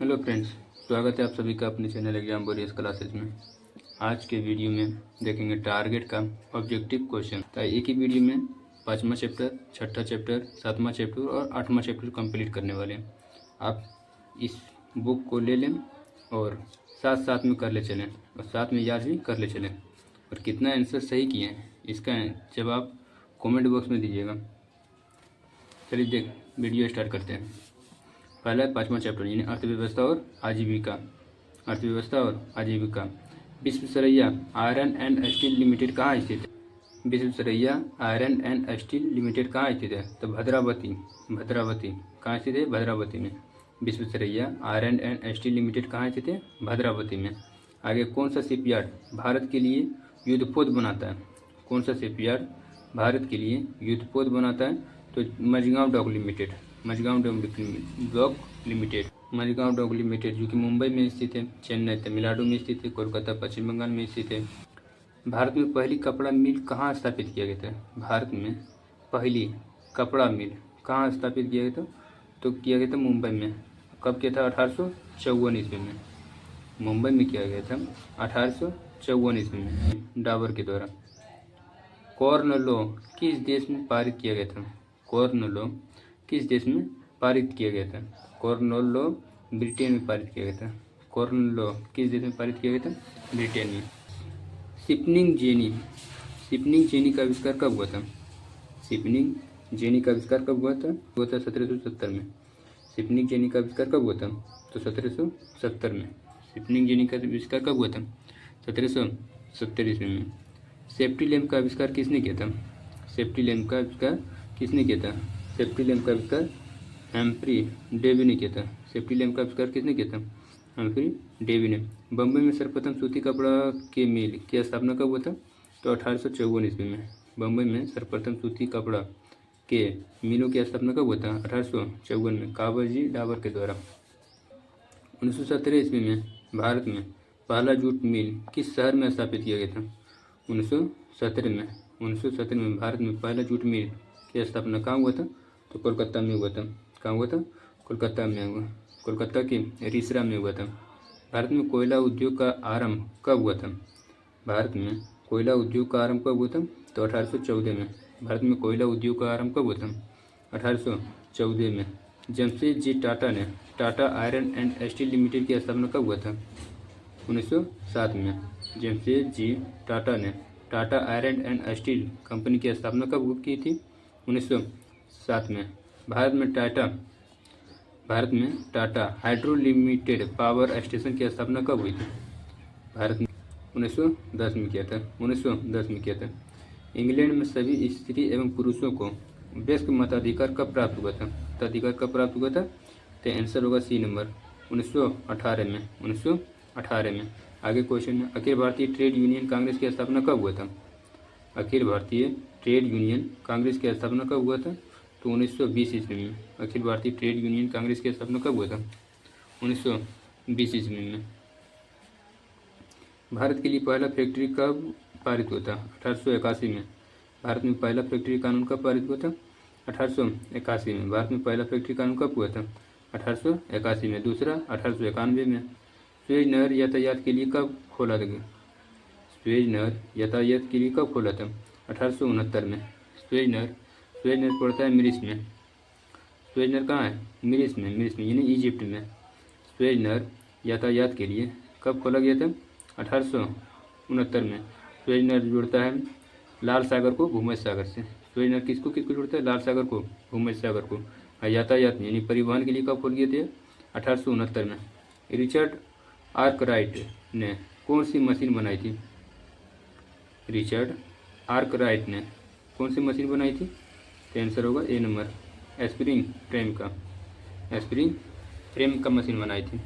Hello friends, स्वागत है आप सभी का अपने चैनल एग्जाम वॉरियर्स क्लासेज में। आज के वीडियो में देखेंगे टारगेट का ऑब्जेक्टिव क्वेश्चन। तो एक ही वीडियो में 5वां चैप्टर, 6ठा चैप्टर, 7वां चैप्टर और 8वां चैप्टर कंप्लीट करने वाले हैं। आप इस बुक को ले लें और साथ साथ में कर ले चलें और साथ में याद भी कर ले चलें। और कितना आंसर सही किए हैं इसका जवाब कमेंट बॉक्स में दीजिएगा। चलिए वीडियो स्टार्ट करते हैं। पहला है 5वां चैप्टर यानी अर्थव्यवस्था और आजीविका। अर्थव्यवस्था और आजीविका। Visvesvaraya iron and steel limited कहाँ स्थित है? Visvesvaraya iron and steel limited कहाँ स्थित है? तो भद्रावती। भद्रावती कहाँ स्थित है? भद्रावती में। Visvesvaraya iron and steel limited कहाँ स्थित है? भद्रावती में। आगे कौन सा शिपयार्ड भारत के लिए युद्धपोत बनाता है? कौन सा शिपयार्ड भारत के लिए युद्धपोत बनाता है? तो Mazagon dock limited. Mazagon dock limited. Mazagon dock limited जो कि मुंबई में स्थित है, चेन्नई तमिलनाडु में स्थित है, कोलकाता पश्चिम बंगाल में स्थित है। भारत में पहली कपड़ा मिल कहाँ स्थापित किया गया था? भारत में पहली कपड़ा मिल कहाँ स्थापित किया गया था? तो किया गया था मुंबई में। कब किया था? 1854 ईस्वी में। मुंबई में किया गया था 1854 ईस्वी में डाबर के द्वारा। कॉर्न लॉ किस देश में पारित किया गया था? कॉर्न लॉ किस देश में पारित किया गया था? कॉर्न लॉ ब्रिटेन में पारित किया गया था। कॉर्न लॉ किस देश में पारित किया गया था? ब्रिटेन में। शिपनिंग जेनी। शिपनिंग जेनी का आविष्कार कब हुआ था? शिपनिंग जेनी का आविष्कार कब हुआ था? हुआ था 1770 में। शिपनिंग जेनी का आविष्कार कब हुआ था? तो 1770 में। शिपनिंग जेनी का आविष्कार कब हुआ था? 1770 ईस्वी में। सेफ्टी लैम्प का आविष्कार किसने किया था? सेफ्टी लैम्प का आविष्कार किसने किया था? सेफ्टी लैम्प का आविष्कार हम्फ्री डेवी ने किया था। सेफ्टी लैम्प का आविष्कार किसने किया था? हम्फ्री डेवी ने। बम्बई में सर्वप्रथम सूती कपड़ा के मिल की स्थापना कब हुआ था? तो 1854 ईस्वी में। बम्बई में सर्वप्रथम सूती कपड़ा के मिलों की स्थापना कब हुआ था? 1854 में काबरजी डाबर के द्वारा। 1917 ईस्वी में भारत में पहला जूट मिल किस शहर में स्थापित किया गया था? 1917 में भारत में पहला जूट मिल की स्थापना कहाँ हुआ था? तो कोलकाता में हुआ था। कहाँ हुआ था? कोलकाता में हुआ। कोलकाता के रिसरा में हुआ था। भारत में कोयला उद्योग का आरंभ कब हुआ था? भारत में कोयला उद्योग का आरंभ कब हुआ था? तो 1814 में। भारत में कोयला उद्योग का आरंभ कब हुआ था? 1814 में। जमशेद जी टाटा ने Tata iron and steel limited की स्थापना कब हुआ था? 1907 में। जमशेद जी टाटा ने Tata iron and steel company की स्थापना कब की थी? 1907 में। भारत में Tata hydro limited power station की स्थापना कब हुई थी? भारत में 1910 में किया था। 1910 में किया था। इंग्लैंड में सभी स्त्री एवं पुरुषों को वयस्क मताधिकार कब प्राप्त हुआ था? मताधिकार कब प्राप्त हुआ था? तो आंसर होगा सी नंबर 1918 में। 1918 में। आगे क्वेश्चन है, अखिल भारतीय ट्रेड यूनियन कांग्रेस की स्थापना कब हुआ था? अखिल भारतीय ट्रेड यूनियन कांग्रेस की स्थापना कब हुआ था? तो 1920 ईस्वी में। अखिल भारतीय ट्रेड यूनियन कांग्रेस की स्थापना कब हुआ था? 1920 ईस्वी में। भारत के लिए पहला फैक्ट्री कब पारित हुआ था? 1881 में। भारत में पहला फैक्ट्री कानून कब पारित हुआ था? 1881 में। भारत में पहला फैक्ट्री कानून कब हुआ था? 1881 में। दूसरा 1891 में। सुएज नहर यातायात के लिए कब खोला गया? सुएज नहर यातायात के लिए कब खोला था? 1869 में। सुएज नहर पड़ता है मिस्र में। सुएज नहर कहाँ है? मिस्र में यानी इजिप्ट में। सुएज नहर यातायात के लिए कब खोला गया था? 1869 में। सुएज नहर जोड़ता है लाल सागर को भूमध्य सागर से। सुएज नहर किसको किसको जोड़ता है? लाल सागर को भूमध्य सागर को। और यातायात यानी परिवहन के लिए कब खोल गए थे? 1869 में। रिचर्ड आर्कराइट ने कौन सी मशीन बनाई थी? रिचर्ड आर्कराइट ने कौन सी मशीन बनाई थी? तो आंसर होगा ए नंबर स्प्रिंग फ्रेम का मशीन बनाई थी।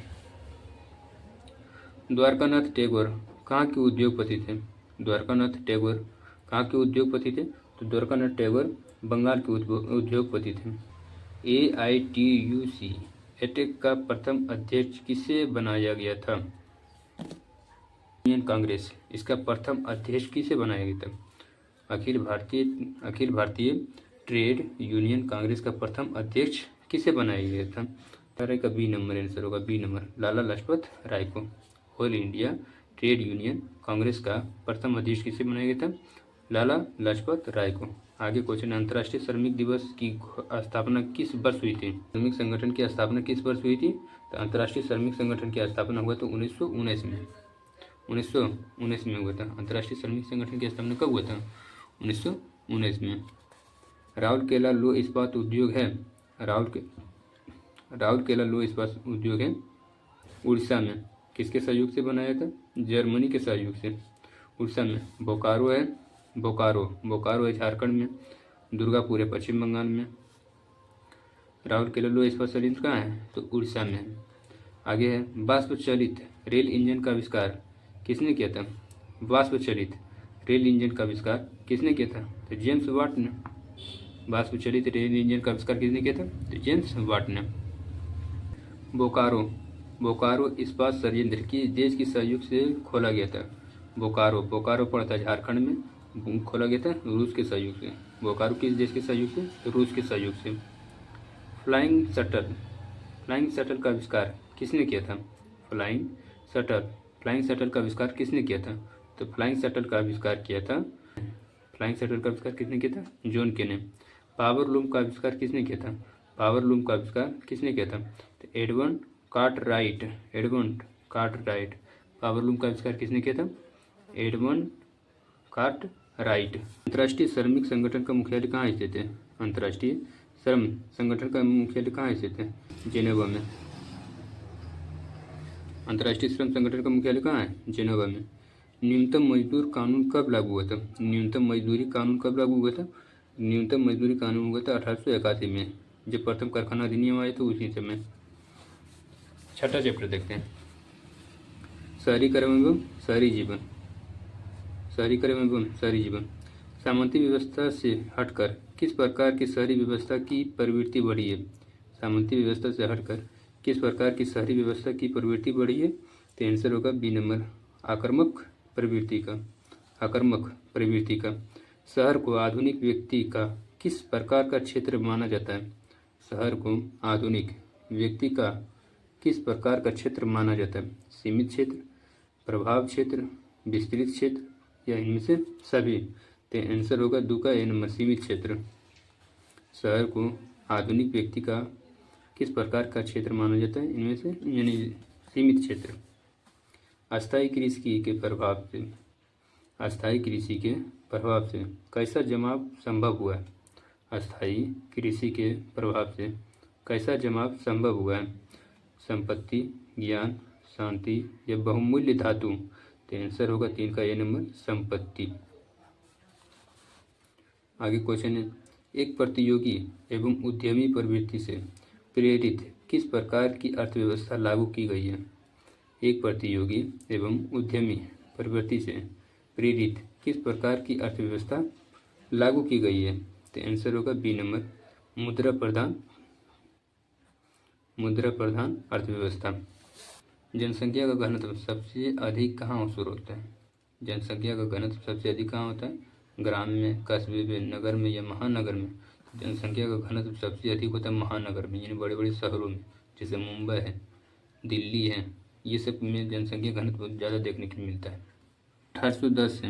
द्वारकानाथ टैगोर कहाँ के उद्योगपति थे? द्वारकानाथ टैगोर कहाँ के उद्योगपति थे? तो द्वारकानाथ टैगोर बंगाल के उद्योगपति थे। AITUC एटेक का प्रथम अध्यक्ष किसे बनाया गया था? यूनियन कांग्रेस इसका प्रथम अध्यक्ष किसे बनाया गया था? अखिल भारतीय ट्रेड यूनियन कांग्रेस का प्रथम अध्यक्ष किसे बनाया गया था? राय का बी नंबर आंसर होगा, बी नंबर। लाला लाजपत राय को all India trade union Congress का प्रथम अध्यक्ष किसे बनाया गया था? लाला लाजपत राय को। आगे क्वेश्चन, अंतर्राष्ट्रीय श्रमिक दिवस की स्थापना किस वर्ष हुई थी? श्रमिक संगठन की स्थापना किस वर्ष हुई थी? तो अंतर्राष्ट्रीय श्रमिक संगठन की स्थापना हुआ तो 1919 में, 1919 में हुआ था। अंतर्राष्ट्रीय श्रमिक संगठन की स्थापना कब हुआ था? 1919 में। राउरकेला लौह इस्पात उद्योग है, राउरकेला लौह इस्पात उद्योग है उड़ीसा में, किसके सहयोग से बनाया था? जर्मनी के सहयोग से। उड़ीसा में बोकारो है, बोकारो है झारखंड में, दुर्गापुर है पश्चिम बंगाल में। राउरकेला लौह इस्पात संयंत्र कहाँ है? तो उड़ीसा में है। आगे है, वाष्प चलित रेल इंजन का आविष्कार किसने किया था? वाष्प चलित रेल इंजन का आविष्कार किसने किया था? तो जेम्स वाट ने। वाष्प चलित रेल इंजन का आविष्कार किसने किया था? तो जेम्स वाट ने। बोकारो इस्पात संयंत्र की देश की सहयोग से खोला गया था। बोकारो पड़ता है झारखंड में, खोला गया था रूस के सहयोग से। बोकारो किस देश के सहयोग से? तो रूस के सहयोग से। फ्लाइंग शटल का आविष्कार किसने किया था? फ्लाइंग शटल का आविष्कार किसने किया था? तो फ्लाइंग शटल का आविष्कार किसने किया था? जॉन के ने। पावर लूम का आविष्कार किसने किया था? तो एडवर्ड कार्टराइट। पावर लूम का आविष्कार किसने किया था? Edward Cartwright. अंतर्राष्ट्रीय श्रमिक संगठन का मुख्यालय कहाँ स्थित है? अंतर्राष्ट्रीय श्रम संगठन का मुख्यालय कहाँ स्थित है? जेनेवा में। अंतर्राष्ट्रीय श्रम संगठन का मुख्यालय कहाँ है? जेनेवा में। न्यूनतम मजदूर कानून कब लागू हुआ था? न्यूनतम मजदूरी कानून कब लागू हुआ था? न्यूनतम मजदूरी कानून हुआ था 1881 में, जब प्रथम कारखाना अधिनियम आया तो उसी समय। छठा चैप्टर देखते हैं, शहरीकरण एवं शहरी जीवन। सामंती व्यवस्था से हटकर किस प्रकार की शहरी व्यवस्था की प्रवृत्ति बढ़ी है? सामंती व्यवस्था से हटकर किस प्रकार की शहरी व्यवस्था की प्रवृत्ति बढ़ी है? तो आंसर होगा बी नंबर, आक्रामक प्रवृत्ति का। शहर को आधुनिक व्यक्ति का किस प्रकार का क्षेत्र माना जाता है? शहर को आधुनिक व्यक्ति का किस प्रकार का क्षेत्र माना जाता है? सीमित क्षेत्र, प्रभाव क्षेत्र, विस्तृत क्षेत्र या इनमें से सभी? तो आंसर होगा दो का ए नंबर, सीमित क्षेत्र। शहर को आधुनिक व्यक्ति का किस प्रकार का क्षेत्र माना जाता है? इनमें से यानी सीमित क्षेत्र। अस्थायी कृषि के प्रभाव से कैसा जमाव संभव हुआ है? अस्थायी कृषि के प्रभाव से कैसा जमाव संभव हुआ है? संपत्ति, ज्ञान, शांति या बहुमूल्य धातु? तो आंसर होगा 3 का ए नंबर, संपत्ति। आगे क्वेश्चन है, एक प्रतियोगी एवं उद्यमी प्रवृत्ति से प्रेरित किस प्रकार की अर्थव्यवस्था लागू की गई है? एक प्रतियोगी एवं उद्यमी प्रवृत्ति से प्रेरित किस प्रकार की अर्थव्यवस्था लागू की गई है? तो आंसर होगा बी नंबर, मुद्रा प्रधान अर्थव्यवस्था। जनसंख्या का घनत्व सबसे अधिक कहाँ शुरू होता है? जनसंख्या का घनत्व सबसे अधिक कहाँ होता है? ग्राम में, कस्बे में, नगर में या महानगर में? जनसंख्या का घनत्व सबसे अधिक होता है महानगर में, यानी बड़े बड़े शहरों में, जैसे मुंबई है, दिल्ली है, ये सब में जनसंख्या घनत्व ज़्यादा देखने को मिलता है। 1810 से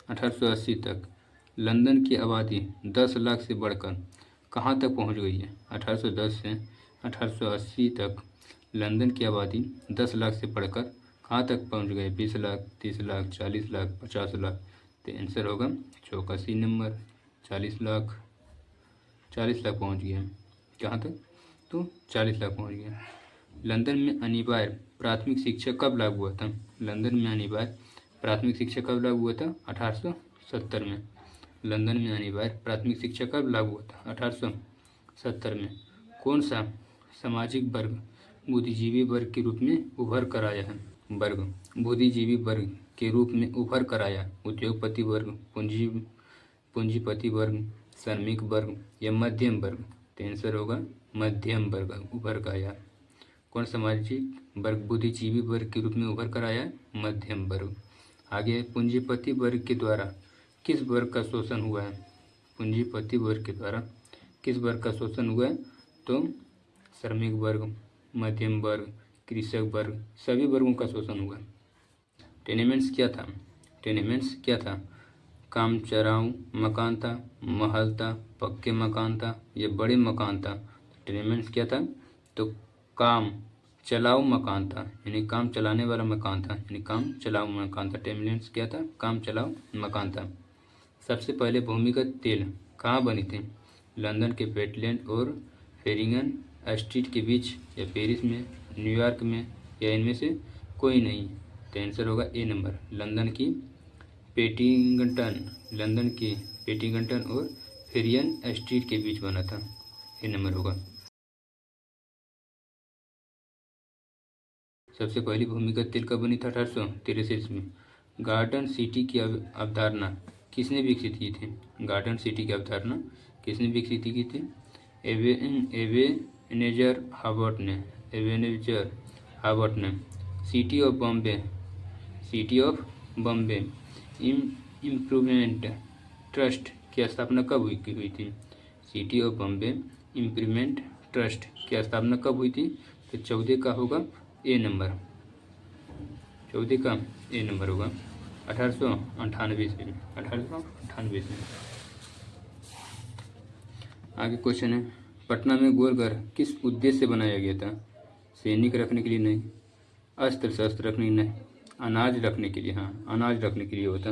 1880 तक लंदन की आबादी 10 लाख से बढ़कर कहाँ तक पहुँच गई है? 1810 से 1880 तक लंदन की आबादी 10 लाख से बढ़कर कहाँ तक पहुँच गई? 20 लाख, 30 लाख, 40 लाख, 50 लाख? तो आंसर होगा चौका सी नंबर, 40 लाख पहुँच गया। कहाँ तक? तो 40 लाख पहुँच गया। लंदन में अनिवार्य प्राथमिक शिक्षा कब लागू हुआ था? लंदन में अनिवार्य प्राथमिक शिक्षा कब लागू हुआ था? 1870 में। लंदन में अनिवार्य प्राथमिक शिक्षा कब लागू हुआ था? 1870 में। कौन सा सामाजिक वर्ग बुद्धिजीवी वर्ग के रूप में उभर कर आया है? बुद्धिजीवी वर्ग के रूप में उभर कर आया? उद्योगपति वर्ग, पूंजीपति वर्ग, श्रमिक वर्ग या मध्यम वर्ग? तो आंसर होगा मध्यम वर्ग उभर कर आया। कौन सामाजिक वर्ग बुद्धिजीवी वर्ग के रूप में उभर कर आया? मध्यम वर्ग। आगे, पूंजीपति वर्ग के द्वारा किस वर्ग का शोषण हुआ है? पूंजीपति वर्ग के द्वारा किस वर्ग का शोषण हुआ है? तो श्रमिक वर्ग, मध्यम वर्ग, कृषक वर्ग, सभी वर्गों का शोषण हुआ। टेनेमेंट्स क्या था? टेनेमेंट्स क्या था? काम चराऊ मकान था, महल था, पक्के मकान था, ये बड़े मकान था। टेनेमेंट्स क्या था? तो काम चलाऊ मकान था, यानी काम चलाने वाला मकान था, यानी काम चलाऊ मकान था। टेनेमेंट्स क्या था? काम चलाऊ मकान था। सबसे पहले भूमिगत तेल कहाँ बनी थी? लंदन के पेटलैंड और फेरिंगन स्ट्रीट के बीच, या पेरिस में, न्यूयॉर्क में, या इनमें से कोई नहीं। तो आंसर होगा ए नंबर, लंदन की पेटिंगटन और फेरियन स्ट्रीट के बीच बना था। ए नंबर होगा। सबसे पहली भूमिगत तेल कब बनी था? 1863 में। गार्डन सिटी की अवधारणा किसने विकसित की थी? गार्डन सिटी की अवधारणा किसने विकसित की थी? एवेनेजर हावर्ट ने। City of Bombay improvement trust की स्थापना कब हुई थी? City of Bombay improvement trust की स्थापना कब हुई थी? तो 14 का होगा ए नंबर, 14 का ए नंबर होगा 1898 ईस्वी में, 1898 में। आगे क्वेश्चन है, पटना में गोलघर किस उद्देश्य से बनाया गया था? सैनिक रखने के लिए नहीं, अस्त्र शस्त्र रखने के लिए नहीं, अनाज रखने के लिए। हाँ, अनाज रखने के लिए होता।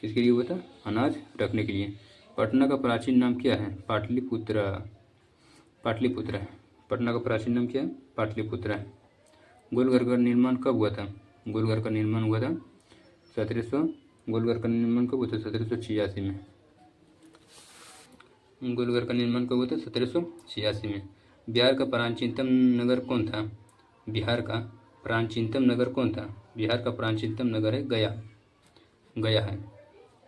किसके लिए हुआ था? अनाज रखने के लिए। पटना का प्राचीन नाम क्या है? पाटलिपुत्र। पटना का प्राचीन नाम क्या है? पाटलिपुत्र। गोलघर का निर्माण कब हुआ था? गोलघर का निर्माण हुआ था 1786 में। गोलघर का निर्माण कब हुआ था? 1786 में। बिहार का प्राचीनतम नगर कौन था? बिहार का प्राचीनतम नगर है गया है।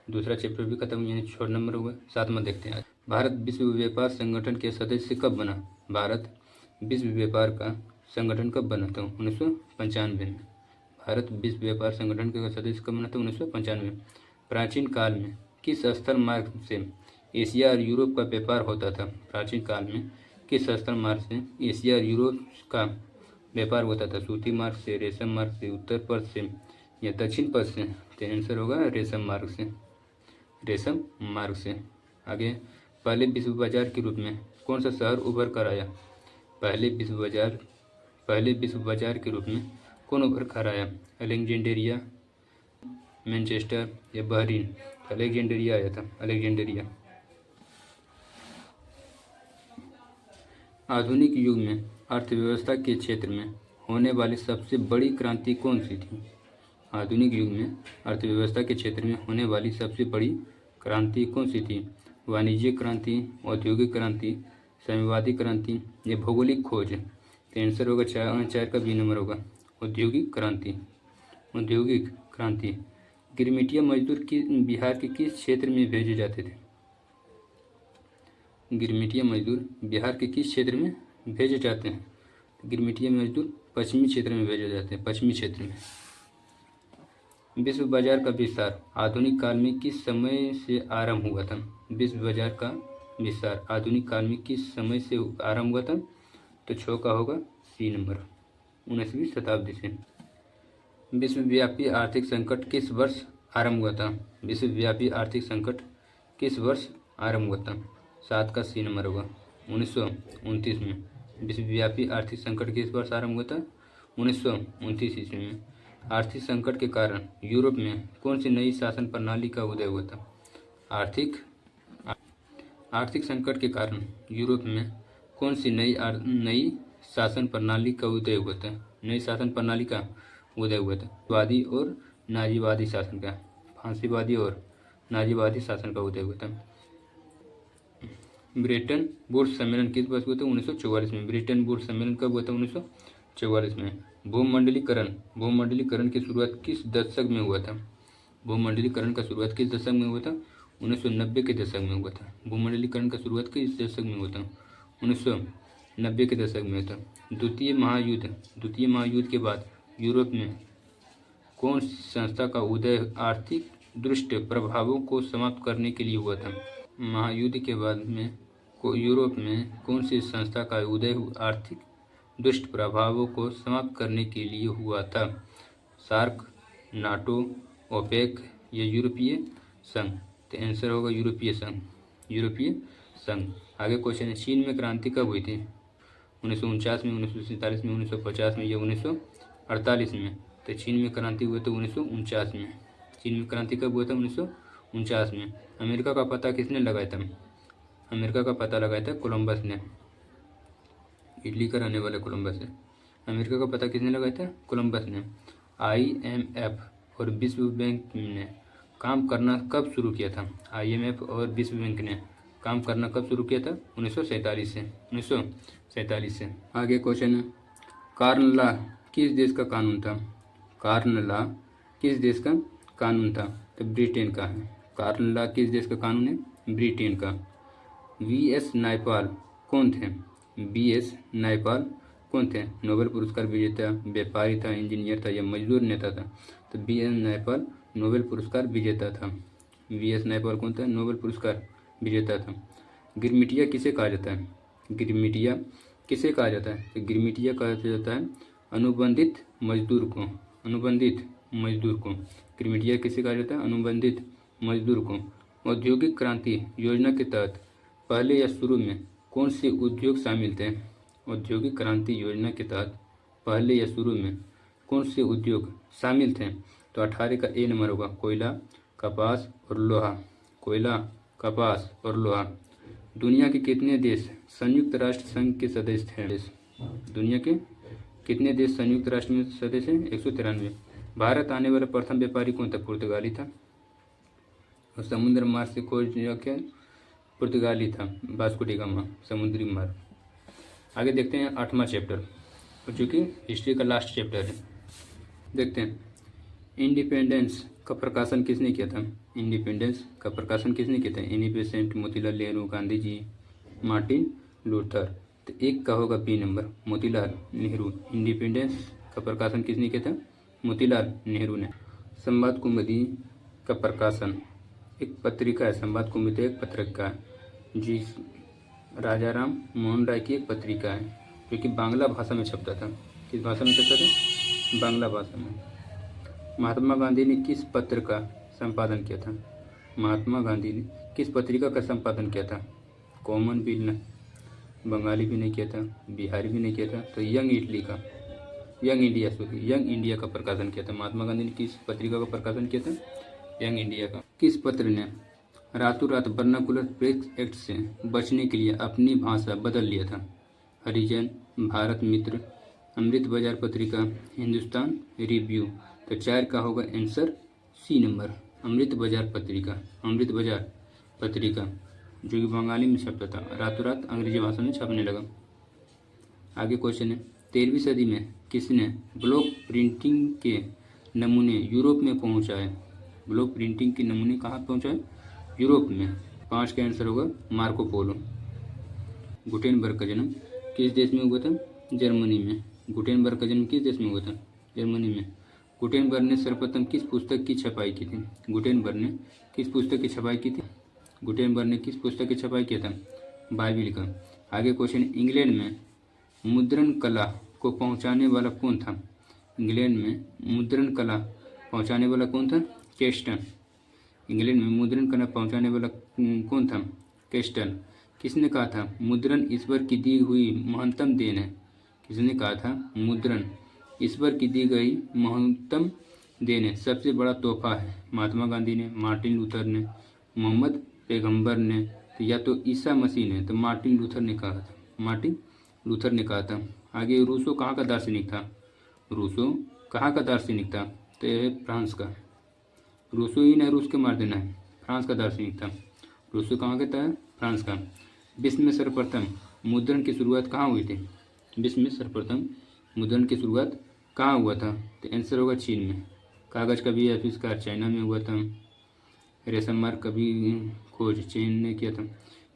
दूसरा चैप्टर भी खत्म, यानी 6 नंबर हुआ। 7वां देखते हैं। भारत विश्व व्यापार संगठन के सदस्य कब बना? भारत विश्व व्यापार का संगठन कब बना था? 1995 में। भारत विश्व व्यापार संगठन का सदस्य कब बना था? 1995 में। प्राचीन काल में किस स्थल मार्ग से एशिया और यूरोप का व्यापार होता था? प्राचीन काल में किस स्थल मार्ग से एशिया और यूरोप का व्यापार होता था? सूती मार्ग से, रेशम मार्ग से, उत्तर पथ से, या दक्षिण पथ से? तो आंसर होगा रेशम मार्ग से। आगे, पहले विश्व बाजार के रूप में कौन सा शहर उभर कर आया? पहले विश्व बाजार के रूप में कौन उभर कर आया? अलेक्जेंड्रिया, मैनचेस्टर, या बहरीन? अलेक्जेंड्रिया आया था, अलेक्जेंड्रिया। आधुनिक युग में अर्थव्यवस्था के क्षेत्र में होने वाली सबसे बड़ी क्रांति कौन सी थी? आधुनिक युग में अर्थव्यवस्था के क्षेत्र में होने वाली सबसे बड़ी क्रांति कौन सी थी? वाणिज्यिक क्रांति, औद्योगिक क्रांति, साम्यवादी क्रांति, या भौगोलिक खोज? तो आंसर होगा 4 का बी नंबर होगा, औद्योगिक क्रांति। गिरमिटिया मजदूर बिहार के किस क्षेत्र में भेजे जाते थे? गिरमिटिया मजदूर बिहार के किस क्षेत्र में भेजे जाते हैं? गिरमिटिया मजदूर पश्चिमी क्षेत्र में भेजे जाते हैं, पश्चिमी क्षेत्र में। विश्व बाजार का विस्तार आधुनिक काल में किस समय से आरंभ हुआ था? विश्व बाजार का विस्तार आधुनिक काल में किस समय से आरंभ हुआ था? तो 6 का होगा सी नंबर, 19वीं शताब्दी से। विश्वव्यापी आर्थिक संकट किस वर्ष आरंभ हुआ था? विश्वव्यापी आर्थिक संकट किस वर्ष आरंभ हुआ था? 7 का सी नंबर होगा, 1929 में। विश्वव्यापी आर्थिक संकट किस वर्ष आरंभ हुआ था? 1929 ईस्वी में। आर्थिक संकट के कारण यूरोप में कौन सी नई शासन प्रणाली का उदय हुआ था? आर्थिक संकट के कारण यूरोप में कौन सी नई शासन प्रणाली का उदय हुआ था? नई शासन प्रणाली का उदय हुआ था वादी और नाजीवादी शासन का, फांसीवादी और नाजीवादी शासन का उदय हुआ था। ब्रेटन वुड्स सम्मेलन किस वर्ष हुआ था? 1944 में। ब्रेटन वुड्स सम्मेलन कब हुआ था? 1944 में। भूमंडलीकरण की शुरुआत किस दशक में हुआ था? भूमंडलीकरण का शुरुआत किस दशक में हुआ था? 1990 के दशक में हुआ था। भूमंडलीकरण का शुरुआत किस दशक में हुआ था? 1990 के दशक में हुआ था। द्वितीय महायुद्ध के बाद यूरोप में कौन सी संस्था का उदय आर्थिक दुष्प्रभावों को समाप्त करने के लिए हुआ था? महायुद्ध के बाद में यूरोप में कौन सी संस्था का उदय आर्थिक दुष्ट प्रभावों को समाप्त करने के लिए हुआ था? सार्क, नाटो, ओपेक या यूरोपीय संघ? तो आंसर होगा यूरोपीय संघ। यूरोपीय संघ। आगे क्वेश्चन है, चीन में क्रांति कब हुई थी? 1949 में, 1947 में, 1950 में या 1948 में? तो चीन में क्रांति हुई तो 1949 में। चीन में क्रांति कब हुआ था? 1949 में। अमेरिका का पता किसने लगाया था? अमेरिका का पता लगाया था कोलंबस ने। इटली का रहने वाला कोलंबस है। अमेरिका का पता किसने लगाया था? कोलंबस ने। IMF और विश्व बैंक ने काम करना कब शुरू किया था? IMF और विश्व बैंक ने काम करना कब शुरू किया था? 1947 से। 1947 से। आगे क्वेश्चन है, कार्न लॉ किस देश का कानून था? कार्न लॉ किस देश का कानून था? तो ब्रिटेन का है। कार्न लॉ किस देश का कानून है? ब्रिटेन का। VS नायपाल कौन थे? VS नायपाल कौन थे? नोबेल पुरस्कार विजेता, व्यापारी था, इंजीनियर था या मजदूर नेता था? तो VS नायपाल नोबेल पुरस्कार विजेता था। VS नायपाल कौन था? नोबेल पुरस्कार विजेता था। गिरमिटिया किसे कहा जाता है? गिरमिटिया किसे कहा जाता है? तो गिरमिटिया कहा जाता है अनुबंधित मजदूर को। अनुबंधित मजदूर को गिरमिटिया किसे कहा जाता है? अनुबंधित मजदूर को। औद्योगिक क्रांति योजना के तहत पहले या शुरू में कौन से उद्योग शामिल थे? औद्योगिक क्रांति योजना के तहत पहले या शुरू में कौन से उद्योग शामिल थे? तो 18 का ए नंबर होगा कोयला, कपास और लोहा। कोयला, कपास और लोहा। दुनिया के कितने देश संयुक्त राष्ट्र संघ के सदस्य हैं? दुनिया के कितने देश संयुक्त राष्ट्र में सदस्य हैं? 193। भारत आने वाला प्रथम व्यापारी कौन था? पुर्तगाली था। और समुद्र मार्ग से खोज क्या? पुर्तगाली था, वास्को डी गामा, समुद्री मार्ग। आगे देखते हैं 8वां चैप्टर, जो कि हिस्ट्री का लास्ट चैप्टर है। देखते हैं, इंडिपेंडेंस का प्रकाशन किसने किया था? इंडिपेंडेंस का प्रकाशन किसने किया था? Annie Besant, Motilal Nehru, Gandhi ji, Martin Luther. तो एक का होगा B number, Motilal Nehru. Independence का प्रकाशन किसने किया था? मोतीलाल नेहरू ने। संवाद कुमुदी का प्रकाशन एक पत्रिका है। संवाद कुमुदी एक पत्रिका है जी, राजा राम मोहन राय की एक पत्रिका है, जो कि बांग्ला भाषा में छपता था। किस भाषा में छपता था? बांग्ला भाषा में। महात्मा गांधी ने किस पत्र का संपादन किया था? महात्मा गांधी ने किस पत्रिका का संपादन किया था? कॉमन भी न, बंगाली भी नहीं किया था, बिहारी भी नहीं किया था, तो यंग इंडिया का प्रकाशन किया था। महात्मा गांधी ने किस पत्रिका का प्रकाशन किया था? यंग इंडिया का। किस पत्र ने रातों रात वर्नाकुलर प्रेस एक्ट से बचने के लिए अपनी भाषा बदल लिया था? हरिजन, भारत मित्र, अमृत बाजार पत्रिका, हिंदुस्तान रिव्यू। तो 4 का होगा आंसर सी नंबर, अमृत बाजार पत्रिका। अमृत बाजार पत्रिका जो कि बंगाली में छपता था, रातों रात अंग्रेजी भाषा में छपने लगा। आगे क्वेश्चन है, 13वीं सदी में किसने ब्लॉक प्रिंटिंग के नमूने यूरोप में पहुंचाए? ब्लॉक प्रिंटिंग के नमूने कहाँ पहुंचाए? यूरोप में। 5 का आंसर होगा मार्को पोलो। गुटेनबर्ग का जन्म किस देश में हुआ था? जर्मनी में। गुटेनबर्ग का जन्म किस देश में हुआ था? जर्मनी में। गुटेनबर्ग ने सर्वप्रथम किस पुस्तक की छपाई की थी? गुटेनबर्ग ने किस पुस्तक की छपाई की थी? गुटेनबर्ग ने किस पुस्तक की छपाई किया था? बाइबिल का। आगे क्वेश्चन, इंग्लैंड में मुद्रण कला को पहुंचाने वाला कौन था? इंग्लैंड में मुद्रण कला पहुंचाने वाला कौन था? कैस्टन। इंग्लैंड में मुद्रण कला पहुंचाने वाला कौन था? कैस्टन। किसने कहा था मुद्रण ईश्वर की दी हुई महत्तम देन है? किसने कहा था मुद्रण ईश्वर की दी गई महत्तम देन है, सबसे बड़ा तोहफा है? महात्मा गांधी ने, मार्टिन लूथर ने, मोहम्मद पैगंबर ने, तो या तो ईसा मसीह ने? तो मार्टिन लूथर ने कहा था। मार्टिन लूथर ने कहा था। आगे, रूसो कहाँ का दार्शनिक था? रूसो कहाँ का दार्शनिक था? तो यह है फ्रांस का। रूसो ही ने रूस के मार देना है, फ्रांस का दार्शनिक था। रूसो कहाँ का था? फ्रांस का। विश्व में सर्वप्रथम मुद्रण की शुरुआत कहाँ हुई थी? विश्व में सर्वप्रथम मुद्रण की शुरुआत कहाँ हुआ था? तो आंसर होगा चीन में। कागज़ का भी आविष्कार चाइना में हुआ था। रेशम मार्ग का भी खोज चीन ने किया था।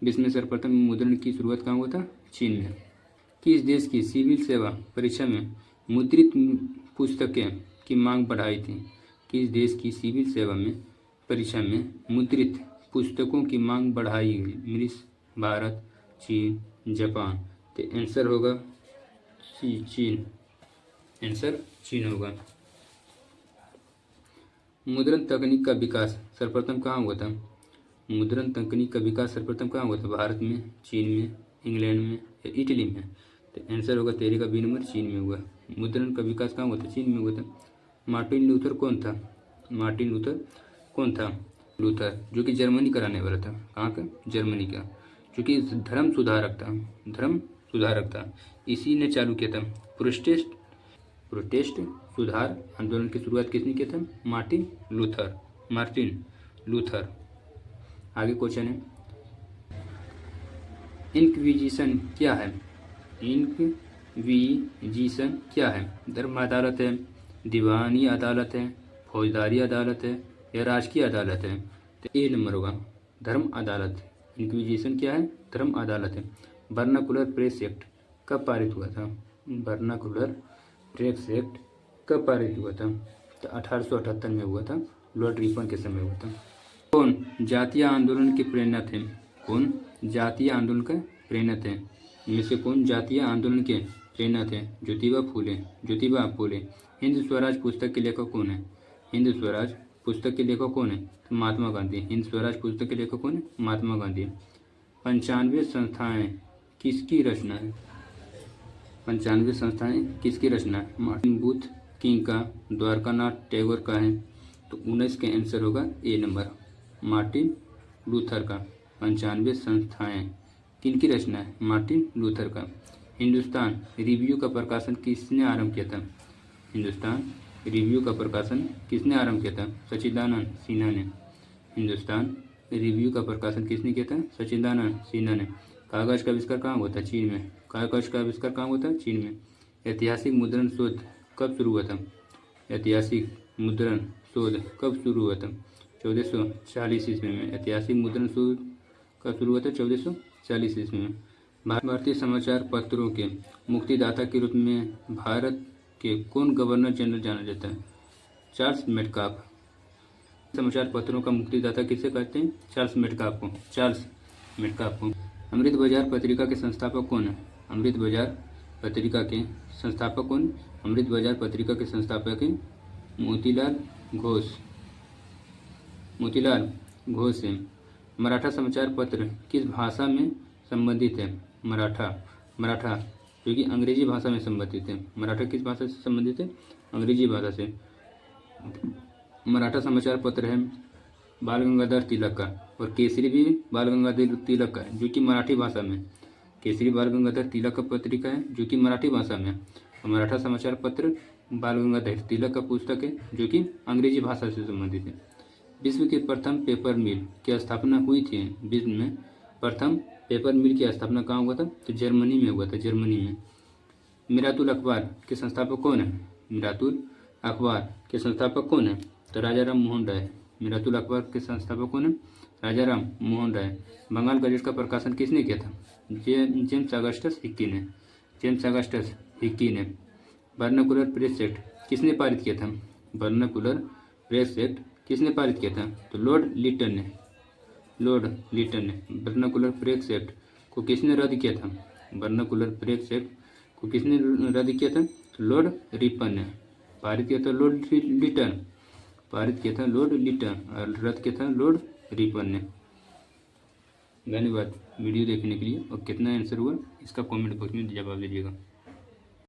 विश्व में सर्वप्रथम मुद्रण की शुरुआत कहाँ हुआ था? चीन में। किस देश की सिविल सेवा परीक्षा में मुद्रित पुस्तकें की मांग बढ़ाई थी? किस देश की सिविल सेवा में परीक्षा में मुद्रित पुस्तकों की मांग बढ़ाई गई? मिस्र, भारत, चीन, जापान। तो आंसर होगा चीन। आंसर चीन होगा। मुद्रण तकनीक का विकास सर्वप्रथम कहाँ हुआ था? मुद्रण तकनीक का विकास सर्वप्रथम कहाँ हुआ था? भारत में, चीन में, इंग्लैंड में या इटली में? तो आंसर होगा 13 का बी नंबर, चीन में हुआ। मुद्रण का विकास कहाँ हुआ था? चीन में हुआ था। मार्टिन लूथर कौन था? मार्टिन लूथर कौन था? लूथर जो कि जर्मनी का रहने वाला था। कहाँ का? जर्मनी का, जो कि धर्म सुधारक था। धर्म सुधारक था। इसी ने चालू किया था प्रोटेस्ट सुधार आंदोलन की शुरुआत किसने किया था? Martin Luther. आगे क्वेश्चन है, इंक्विजिशन क्या है? इंक्विजिशन क्या है? धर्म अदालत है, दीवानी अदालत है, फौजदारी अदालत है या राजकीय अदालत है? तो ए नंबर होगा, धर्म अदालत। इंक्विजिशन क्या है? धर्म अदालत है। वर्नाकुलर प्रेस एक्ट कब पारित हुआ था? वर्नाकुलर प्रेस एक्ट कब पारित हुआ था? तो 1878 में हुआ था, लॉर्ड रिपन के समय हुआ था। कौन जातीय आंदोलन के प्रेरणा थे? कौन जातीय आंदोलन के प्रेरणा थे? इनमें से कौन जातीय आंदोलन के प्रेरणा थे? ज्योतिबा फूले। हिंद स्वराज पुस्तक के लेखक कौन है? हिंद स्वराज पुस्तक के लेखक कौन है? तो महात्मा गांधी। हिंद स्वराज पुस्तक के लेखक कौन है? महात्मा गांधी। 95 संस्थाएं किसकी रचना है? 95 संस्थाएं किसकी रचना है? मार्टिन लूथर किंग का, द्वारकानाथ टैगोर का है। तो 19 का आंसर होगा ए नंबर, मार्टिन लूथर का। 95 संस्थाएं किनकी रचना है? मार्टिन लूथर का। हिंदुस्तान रिव्यू का प्रकाशन किसने आरंभ किया था? हिंदुस्तान रिव्यू का प्रकाशन किसने आरंभ किया था? सच्चिदानंद सिन्हा ने। हिंदुस्तान रिव्यू का प्रकाशन किसने किया था? सच्चिदानंद सिन्हा ने। कागज का आविष्कार कहाँ हुआ था? चीन में। कागज का आविष्कार कहाँ हुआ था? चीन में। ऐतिहासिक मुद्रण शोध कब शुरू हुआ था? ऐतिहासिक मुद्रण शोध कब शुरू हुआ था? 1440 ईस्वी में। ऐतिहासिक मुद्रण शोध कब शुरू हुआ था? 1440 ईस्वी में। भारतीय समाचार पत्रों के मुक्तिदाता के रूप में भारत के कौन गवर्नर जनरल जाना जाता है? Charles Metcalfe. समाचार पत्रों का मुक्तिदाता किसे कहते हैं? चार्ल्स मेटकाफ को। अमृत बाजार पत्रिका के संस्थापक कौन है? अमृत बाजार पत्रिका के संस्थापक कौन? अमृत बाजार पत्रिका के संस्थापक हैं मोतीलाल घोष है। मराठा समाचार पत्र किस भाषा में संबंधित है? मराठा जो कि अंग्रेजी भाषा में संबंधित है। मराठा किस भाषा से संबंधित है? अंग्रेजी भाषा से। मराठा समाचार पत्र है बाल गंगाधर तिलक का, और केसरी भी बाल गंगाधर तिलक का है, जो कि मराठी भाषा में। केसरी बाल गंगाधर तिलक का पत्रिका है, जो कि मराठी भाषा में। और मराठा समाचार पत्र बाल गंगाधर तिलक का पुस्तक है, जो कि अंग्रेजी भाषा से संबंधित है। विश्व के प्रथम पेपर मिल की स्थापना हुई थी। विश्व में प्रथम पेपर मिल की स्थापना कहाँ हुआ था? तो जर्मनी में हुआ था, जर्मनी में। मिरातुल अखबार के संस्थापक कौन है? मिरातुल अखबार के संस्थापक कौन है? तो राजा राम मोहन राय। मिरातुल अखबार के संस्थापक कौन है? राजा राम मोहन राय। बंगाल गजेट का प्रकाशन किसने किया था? जेम्स अगस्टस हिक्की ने। वर्नाकुलर प्रेस एक्ट किसने पारित किया था? वर्नाकुलर प्रेस एक्ट किसने पारित किया था? तो लॉर्ड लिटन ने। वर्नाकुलर प्रेस एक्ट को किसने रद्द किया था? वर्नाकुलर प्रेस एक्ट को किसने रद्द किया था? तो लॉर्ड रिपन ने। पारित किया था लॉर्ड लिटन और रद्द किया था लॉर्ड रिपन ने। धन्यवाद वीडियो देखने के लिए। और कितना आंसर हुआ इसका कमेंट बॉक्स में जवाब दीजिएगा।